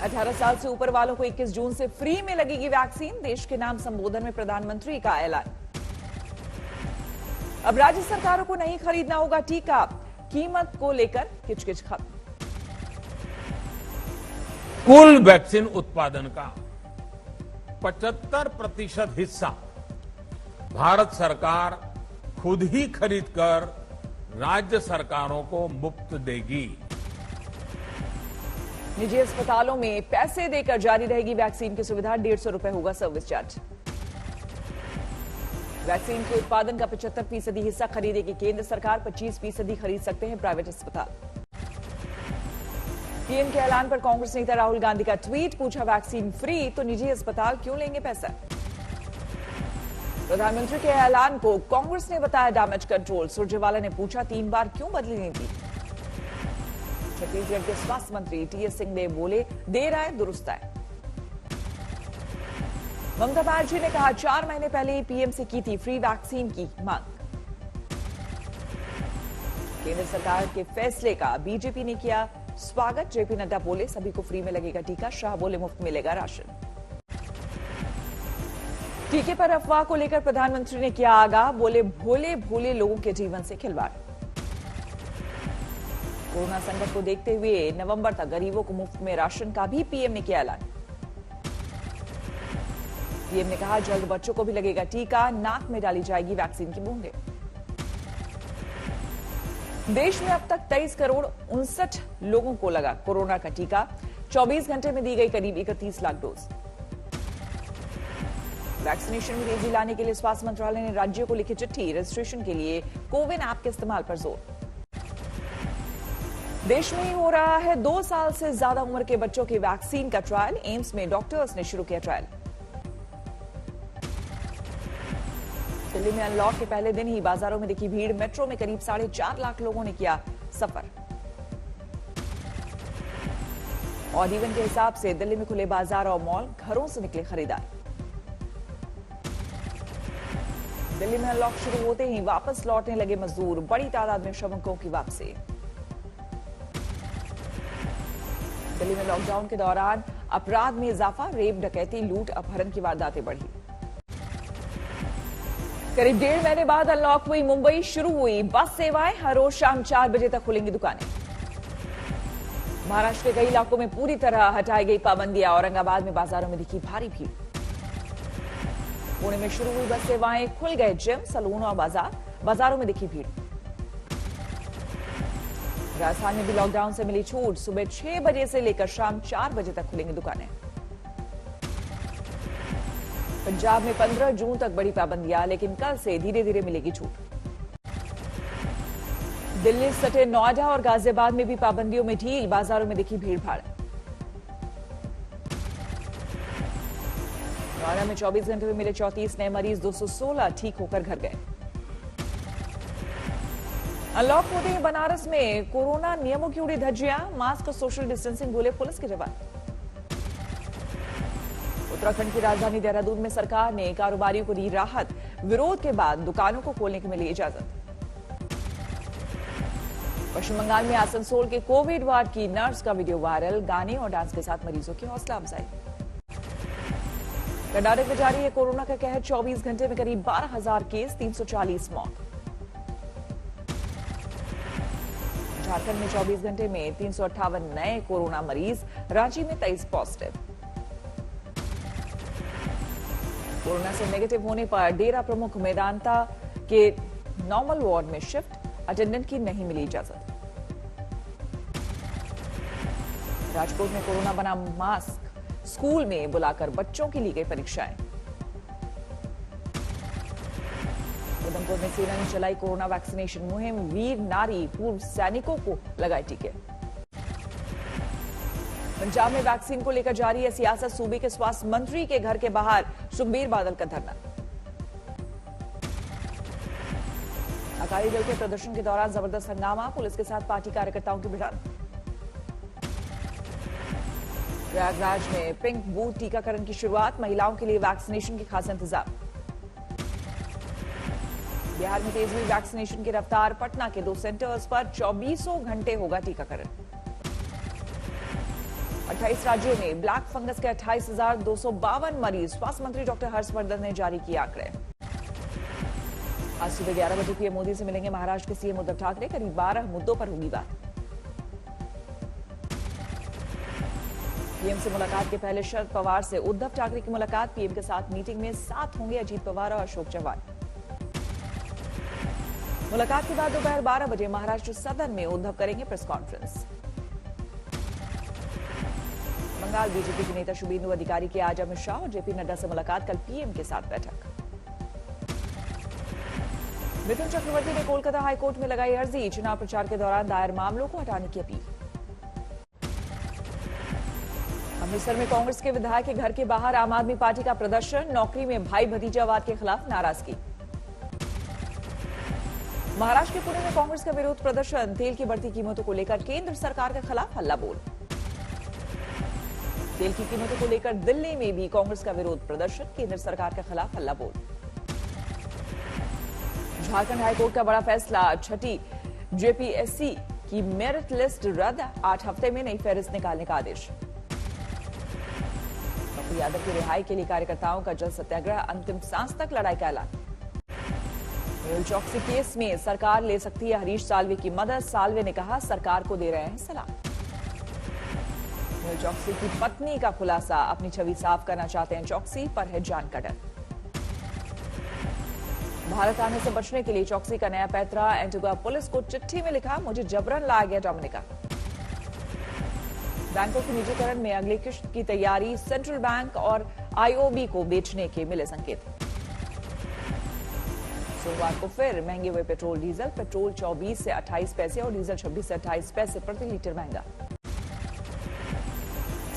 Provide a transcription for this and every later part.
18 साल से ऊपर वालों को 21 जून से फ्री में लगेगी वैक्सीन। देश के नाम संबोधन में प्रधानमंत्री का ऐलान। अब राज्य सरकारों को नहीं खरीदना होगा टीका, कीमत को लेकर किचकिच खत्म। कुल वैक्सीन उत्पादन का 75% हिस्सा भारत सरकार खुद ही खरीदकर राज्य सरकारों को मुफ्त देगी। निजी अस्पतालों में पैसे देकर जारी रहेगी वैक्सीन की सुविधा। 150 रुपए होगा सर्विस चार्ज। वैक्सीन के उत्पादन का 75% हिस्सा खरीदेगी केंद्र सरकार। 25% खरीद सकते हैं प्राइवेट अस्पताल। पीएम के ऐलान पर कांग्रेस नेता राहुल गांधी का ट्वीट। पूछा वैक्सीन फ्री तो निजी अस्पताल क्यों लेंगे पैसा। प्रधानमंत्री के ऐलान को कांग्रेस ने बताया डैमेज कंट्रोल। सुरजेवाला ने पूछा 3 बार क्यों बदली नीति। छत्तीसगढ़ के स्वास्थ्य मंत्री टीएस सिंहदेव बोले देर आए दुरुस्त आए। ममता बनर्जी ने कहा 4 महीने पहले ही पीएम से की थी फ्री वैक्सीन की मांग। केंद्र सरकार के फैसले का बीजेपी ने किया स्वागत। जेपी नड्डा बोले सभी को फ्री में लगेगा टीका। शाह बोले मुफ्त मिलेगा राशन। टीके पर अफवाह को लेकर प्रधानमंत्री ने किया आगाह। बोले भोले भोले लोगों के जीवन से खिलवाड़। कोरोना संकट को देखते हुए नवंबर तक गरीबों को मुफ्त में राशन का भी पीएम ने किया ऐलान। पीएम ने कहा जल्द बच्चों को भी लगेगा टीका। नाक में डाली जाएगी वैक्सीन की बूंदें। देश में अब तक 23 करोड़ 59 लोगों को लगा कोरोना का टीका। 24 घंटे में दी गई करीब 31 लाख डोज। वैक्सीनेशन में तेजी लाने के लिए स्वास्थ्य मंत्रालय ने राज्यों को लिखी चिट्ठी। रजिस्ट्रेशन के लिए कोविन ऐप के इस्तेमाल पर जोर। देश में ही हो रहा है 2 साल से ज्यादा उम्र के बच्चों की वैक्सीन का ट्रायल। एम्स में डॉक्टर्स ने शुरू किया ट्रायल। दिल्ली में अनलॉक के पहले दिन ही बाजारों में दिखी भीड़। मेट्रो में करीब 4.5 लाख लोगों ने किया सफर। और इवन के हिसाब से दिल्ली में खुले बाजार और मॉल। घरों से निकले खरीदार। दिल्ली में अनलॉक शुरू होते ही वापस लौटने लगे मजदूर। बड़ी तादाद में श्रमिकों की वापसी। दिल्ली में लॉकडाउन के दौरान अपराध में इजाफा। रेप, डकैती, लूट, अपहरण की वारदातें बढ़ी। करीब 1.5 महीने बाद अनलॉक हुई मुंबई। शुरू हुई बस सेवाएं। हर रोज शाम 4 बजे तक खुलेंगी दुकानें। महाराष्ट्र के कई इलाकों में पूरी तरह हटाई गई पाबंदियां। औरंगाबाद में बाजारों में दिखी भारी भीड़। पुणे में शुरू हुई बस सेवाएं। खुल गए जिम, सलून और बाजारों में दिखी भीड़। राजस्थान में भी लॉकडाउन से मिली छूट। सुबह 6 बजे से लेकर शाम 4 बजे तक खुलेंगी दुकानें। पंजाब में 15 जून तक बड़ी पाबंदियां, लेकिन कल से धीरे धीरे मिलेगी छूट। दिल्ली सटे नोएडा और गाजियाबाद में भी पाबंदियों में ढील। बाजारों में दिखी भीड़ भाड़। नोएडा में 24 घंटे में मिले 34 नए मरीज। 216 ठीक होकर घर गए। अनलॉक होते ही बनारस में कोरोना नियमों की उड़ी धज्जियां। मास्क और सोशल डिस्टेंसिंग बोले पुलिस के जवान। उत्तराखंड की राजधानी देहरादून में सरकार ने कारोबारियों को दी राहत। विरोध के बाद दुकानों को खोलने की मिली इजाजत। पश्चिम बंगाल में आसनसोल के कोविड वार्ड की नर्स का वीडियो वायरल। गाने और डांस के साथ मरीजों की हौसला अफजाई। कर्नाटक में जारी है कोरोना का कहर। 24 घंटे में करीब 12,000 केस, 340 मौत। झारखंड में 24 घंटे में 358 नए कोरोना मरीज। रांची में 23 पॉजिटिव। कोरोना से नेगेटिव होने पर डेरा प्रमुख मेदांता के नॉर्मल वार्ड में शिफ्ट। अटेंडेंट की नहीं मिली इजाजत। राजकोट में कोरोना बना मास्क। स्कूल में बुलाकर बच्चों की ली गई परीक्षाएं। उधमपुर में सेना ने चलाई कोरोना वैक्सीनेशन मुहिम। वीर नारी पूर्व सैनिकों को लगाए टीके। पंजाब में वैक्सीन को लेकर जारी है सियासत। सूबे के स्वास्थ्य मंत्री के घर के बाहर सुखबीर बादल का धरना। अकाली दल के प्रदर्शन के दौरान जबरदस्त हंगामा। पुलिस के साथ पार्टी कार्यकर्ताओं की भिड़ंत। प्रयागराज में पिंक बूथ टीकाकरण की शुरुआत। महिलाओं के लिए वैक्सीनेशन के खास इंतजाम। बिहार में तेज हुई वैक्सीनेशन की रफ्तार। पटना के 2 सेंटर्स पर 24 घंटे होगा टीकाकरण। 28 राज्यों में ब्लैक फंगस के 28,252 मरीज, स्वास्थ्य मंत्री डॉक्टर हर्षवर्धन ने जारी किए आंकड़े। आज सुबह 11 बजे पीएम मोदी से मिलेंगे महाराष्ट्र के सीएम उद्धव ठाकरे, करीब 12 मुद्दों पर होगी बात। पीएम से मुलाकात के पहले शरद पवार से उद्धव ठाकरे की मुलाकात, पीएम के साथ मीटिंग में साथ होंगे अजीत पवार और अशोक चव्हाण। मुलाकात के बाद दोपहर 12 बजे महाराष्ट्र सदन में उद्धव करेंगे प्रेस कॉन्फ्रेंस। बंगाल बीजेपी के नेता शुभेंदु अधिकारी की आज अमित शाह और जेपी नड्डा से मुलाकात, कल पीएम के साथ बैठक। मिथुन चक्रवर्ती ने कोलकाता हाईकोर्ट में लगाई अर्जी, चुनाव प्रचार के दौरान दायर मामलों को हटाने की अपील। अमृतसर में कांग्रेस के विधायक के घर के बाहर आम आदमी पार्टी का प्रदर्शन, नौकरी में भाई भतीजावाद के खिलाफ नाराजगी। महाराष्ट्र के पुणे में कांग्रेस का विरोध प्रदर्शन, तेल की बढ़ती कीमतों को लेकर केंद्र सरकार के खिलाफ हल्ला बोल। तेल की कीमतों को लेकर दिल्ली में भी कांग्रेस का विरोध प्रदर्शन, केंद्र सरकार के खिलाफ हल्ला बोल। झारखंड हाईकोर्ट का बड़ा फैसला, छठी जेपीएससी की मेरिट लिस्ट रद्द, 8 हफ्ते में नई फहरिस्त निकालने का आदेश। पप्पू यादव की रिहाई के लिए कार्यकर्ताओं का जल सत्याग्रह, अंतिम सांस तक लड़ाई का ऐलान। मेहुल चौकसी केस में सरकार ले सकती है हरीश साल्वे की मदद, साल्वे ने कहा सरकार को दे रहे हैं सलाह। मेहुल चौकसी की पत्नी का खुलासा, अपनी छवि साफ करना चाहते हैं चौकसी, पर है जान का डर। भारत आने से बचने के लिए चौकसी का नया पैतरा, एंटीगुआ पुलिस को चिट्ठी में लिखा, मुझे जबरन लाया गया डोमिनिका। बैंकों के निजीकरण में अगली किश्त की तैयारी, सेंट्रल बैंक और आईओबी को बेचने के मिले संकेत। सोमवार को फिर महंगे हुए पेट्रोल डीजल, पेट्रोल 24 से 28 पैसे और डीजल 26 से 28 पैसे प्रति लीटर महंगा।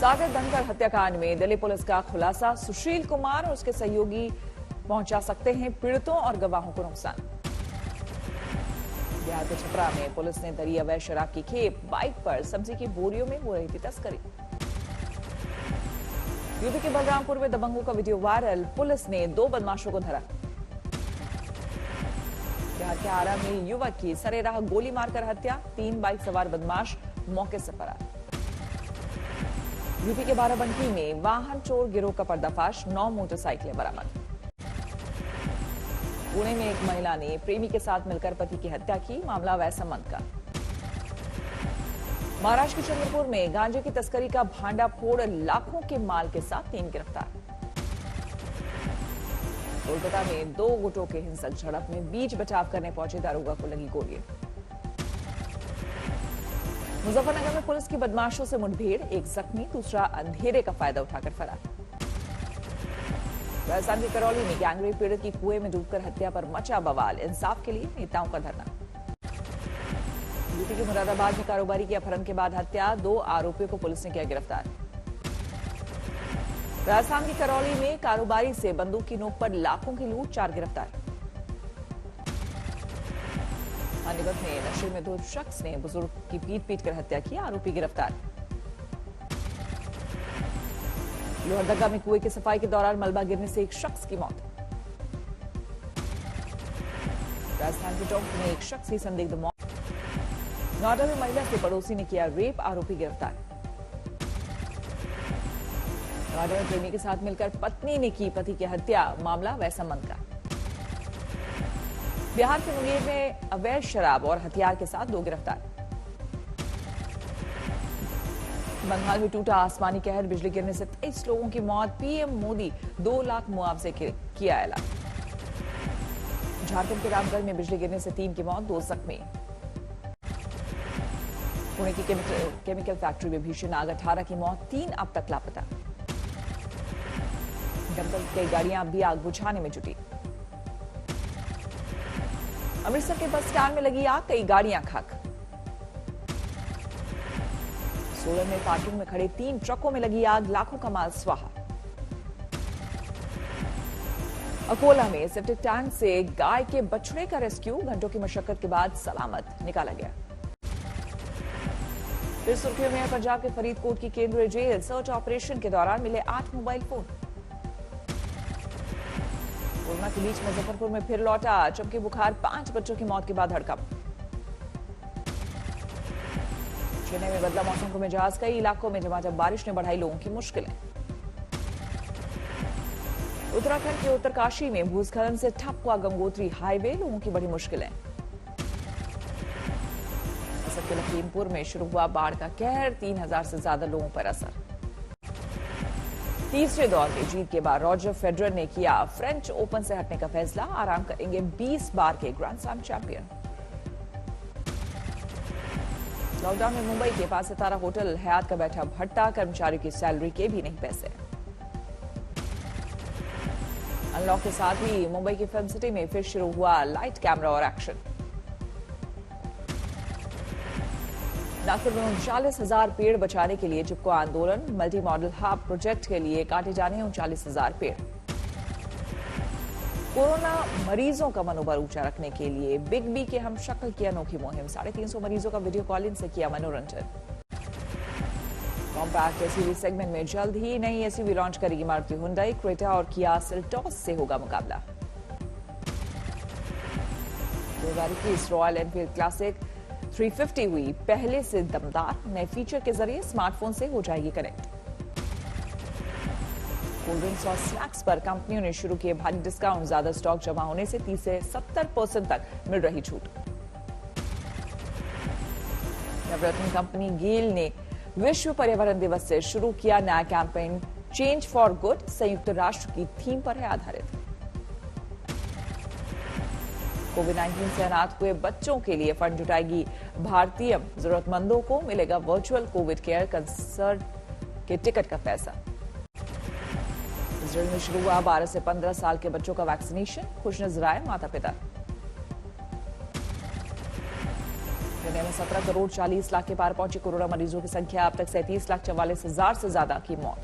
सागर धनखड़ हत्याकांड में दिल्ली पुलिस का खुलासा, सुशील कुमार और उसके सहयोगी पहुंचा सकते हैं पीड़ितों और गवाहों को नुकसान। बिहार के छपरा में पुलिस ने धरी अवैध शराब की खेप, बाइक पर सब्जी की बोरियों में हो रही थी तस्करी। यूपी के बलरामपुर में दबंगों का वीडियो वायरल, पुलिस ने 2 बदमाशों को धरा। बिहार के आरा में युवक की सरेराह गोली मारकर हत्या, 3 बाइक सवार बदमाश मौके से फरार। यूपी के बाराबंकी में वाहन चोर गिरोह का पर्दाफाश, 9 मोटरसाइकिलें बरामद। पुणे में एक महिला ने प्रेमी के साथ मिलकर पति की हत्या की, मामला वैध संबंध का। महाराष्ट्र के चंद्रपुर में गांजे की तस्करी का भांडाफोड़, लाखों के माल के साथ 3 गिरफ्तार। कोलकाता में 2 गुटों के हिंसक झड़प में बीच बचाव करने पहुंचे दारोगा को लगी गोली। मुजफ्फरनगर में पुलिस की बदमाशों से मुठभेड़, एक जख्मी, दूसरा अंधेरे का फायदा उठाकर फरार। राजस्थान के करौली में गैंगरेप पीड़ित की कुएं में डूबकर हत्या पर मचा बवाल, इंसाफ के लिए नेताओं का धरना। यूपी के मुरादाबाद में कारोबारी के अपहरण के बाद हत्या, 2 आरोपियों को पुलिस ने किया गिरफ्तार। राजस्थान की करौली में कारोबारी से बंदूक की नोक पर लाखों की लूट, 4 गिरफ्तार। पानीपत में नशे में 2 शख्स ने बुजुर्ग की पीट कर हत्या की, आरोपी गिरफ्तार। लोहरदगा में कुएं की सफाई के दौरान मलबा गिरने से एक शख्स की मौत। राजस्थान के टोंक में एक शख्स की संदिग्ध मौत। नोएडा में महिला से पड़ोसी ने किया रेप, आरोपी गिरफ्तार। नोएडा में प्रेमी के साथ मिलकर पत्नी ने की पति की हत्या, मामला वैध संबंध का। बिहार के मुंगेर में अवैध शराब और हथियार के साथ 2 गिरफ्तार। बंगाल में टूटा आसमानी कहर, बिजली गिरने से 23 लोगों की मौत, पीएम मोदी 2 लाख मुआवजे किया ऐलान। झारखंड के रामगढ़ में बिजली गिरने से 3 की मौत, 2 जख्मी। पुणे की केमिकल फैक्ट्री में भीषण आग, 18 की मौत, 3 अब तक लापता। दमकल की गाड़ियां भी आग बुझाने में जुटी। अमृतसर के बस स्टैंड में लगी आग, कई गाड़ियां खाक। सोलन में पार्किंग में खड़े 3 ट्रकों में लगी आग, लाखों का माल स्वाहा। अकोला में सेप्टिक टैंक से गाय के बछड़े का रेस्क्यू, घंटों की मशक्कत के बाद सलामत निकाला गया। फिर सुर्खियों में पंजाब के फरीदकोट की केंद्रीय जेल, सर्च ऑपरेशन के दौरान मिले 8 मोबाइल फोन। कोरोना के बीच मुजफ्फरपुर में फिर लौटा चमकी बुखार, 5 बच्चों की मौत के बाद हड़कंप। चेन्नई में बदला मौसम को मिजाज, कई इलाकों में झमाझम बारिश ने बढ़ाई लोगों की मुश्किलें। उत्तराखंड के उत्तरकाशी में भूस्खलन से ठप हुआ गंगोत्री हाईवे, लोगों की बड़ी मुश्किलें। असम के लखीमपुर में शुरू हुआ बाढ़ का कहर, 3000 से ज्यादा लोगों पर असर। तीसरे दौर में जीत के बाद रॉजर फेडरर ने किया फ्रेंच ओपन से हटने का फैसला, आराम करेंगे 20 बार के ग्रैंड स्लैम चैंपियन। लॉकडाउन में मुंबई के 5 सितारा होटल हयात का बैठा भट्टा, कर्मचारियों की सैलरी के भी नहीं पैसे। अनलॉक के साथ ही मुंबई की फिल्म सिटी में फिर शुरू हुआ लाइट, कैमरा और एक्शन। नागपुर में 39,000 पेड़ बचाने के लिए चिपको आंदोलन, मल्टी मॉडल हब प्रोजेक्ट के लिए काटे जाने 39,000 पेड़। कोरोना मरीजों का मनोबल ऊंचा रखने के लिए बिग बी के हम शक्ल की अनोखी मुहिम, 350 मरीजों का वीडियो कॉलिंग से किया मनोरंजन। कॉम्पैक्ट एसयूवी सेगमेंट में जल्द ही नई एसयूवी लॉन्च करेगी मारुति हुंडई, क्रेटा और किया सेल्टॉस से होगा मुकाबला। 2021 रॉयल एनफील्ड क्लासिक 350 हुई पहले से दमदार, नए फीचर के जरिए स्मार्टफोन से हो जाएगी कनेक्ट। कोल्ड ड्रिंक्स और स्नैक्स पर कंपनियों ने शुरू किए भारी डिस्काउंट, ज्यादा स्टॉक जमा होने से 30 से 70% तक मिल रही छूट। नवरत्न कंपनी गेल ने विश्व पर्यावरण दिवस से शुरू किया नया कैंपेन चेंज फॉर गुड, संयुक्त राष्ट्र की थीम पर है आधारित। कोविड-19 से अनाथ हुए बच्चों के लिए फंड जुटाएगी भारतीय, जरूरतमंदों को मिलेगा वर्चुअल कोविड केयर कंसर्ट के टिकट का पैसा। इजराइल में शुरू हुआ 12 से 15 साल के बच्चों का वैक्सीनेशन, खुश नजर आए माता पिता। दुनिया में 17 करोड़ 40 लाख के पार पहुंची कोरोना मरीजों की संख्या, अब तक 37,44,000 से ज्यादा की मौत।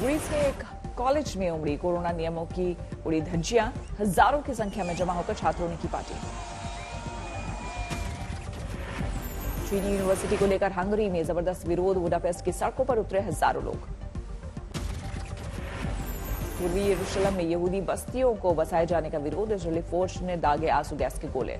ग्रीस के एक कॉलेज में उमड़ी कोरोना नियमों की उड़ी धज्जियां, हजारों की संख्या में जमा होकर छात्रों ने की पार्टी। चीनी यूनिवर्सिटी को लेकर हंगरी में जबरदस्त विरोध, बुडापेस्ट की सड़कों पर उतरे हजारों लोग। पूर्वी यरूशलेम में यहूदी बस्तियों को बसाए जाने का विरोध, इजरायली फौज ने दागे आंसू गैस के गोले।